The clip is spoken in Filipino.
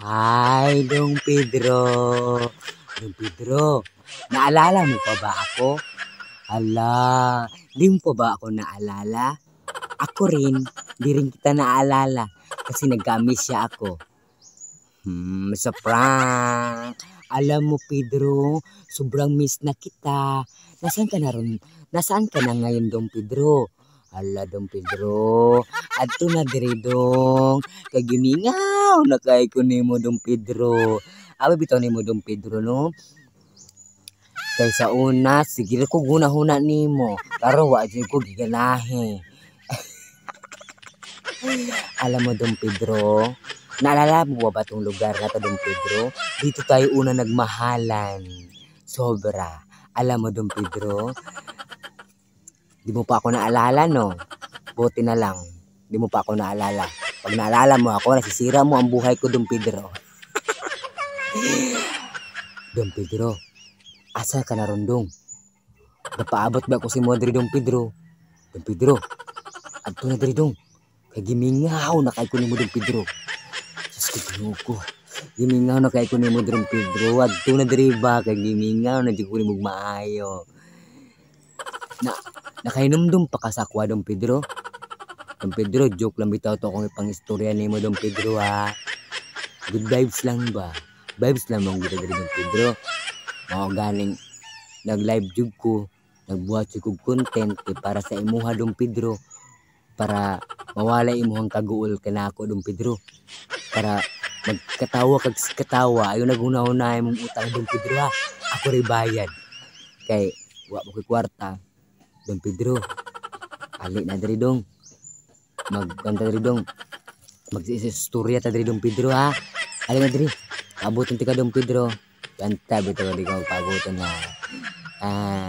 Hi, Dong Pedro. Dong Pedro, naalala mo pa ba ako? Ala, di mo pa ba ako naalala? Ako rin, di rin kita naalala kasi nag-miss siya ako. Sa prank. Alam mo, Pedro, sobrang miss na kita. Nasaan ka na ron? Nasaan ka na ngayon, Dong Pedro? Ala, Dong Pedro. Adto na diri dong. Kay gimingaw na kay ko nimo, Dong Pedro. Abi bitaw nimo, Dong Pedro, no? Kay sa una, sige ko guna-huna nimo. Pero wa jud ko giganahe. Alam mo, Dong Pedro, naalala mo ba itong lugar na to, Dong Pedro? Dito tayo una nagmahalan. Sobra. Alam mo, Dong Pedro, di mo pa ako naalala, no? Buti na lang. Di mo pa ako naalala. Pag naalala mo ako, nasisira mo ang buhay ko, Dong Pedro. Dong Pedro, asa ka na ron, Dong? Napaabot ba ako si Modri, Dong Pedro? Dong Pedro, adto na diri, Dong. Kay gimingaw na kay ko nimo, Dong Pedro. Sus ko. Gimingaw na kay ko nimo, Dong Pedro. Adto na diri ba kay gimingaw na di ko nimo maayo. Nakainom pa ka sa akwa, Dong Pedro? Dong Pedro, joke lang bitaw to kung ipang-istorya nimo, Dong Pedro, ha? Good vibes lang ba? Vibes lang mong gito Dong Pedro. Mga galing nag-live jug ko, nagbuhat ko content para sa imuha, Dong Pedro. Para mawala imuhang kaguol kanako, Dong Pedro. Para magkatawa kag katawa ayo naguna-una imong utang, Dong Pedro, ha? Ako ri bayad. Kay wa mo koy kwarta, Dong Pedro. Ali na diri, Dong. Magkanta diri, Dong. Mag-istorya ta diri, Dong Pedro, ha? Ali na diri. Abuton ti ka, Dong Pedro. Kanta bitaw di ka paguton, ha.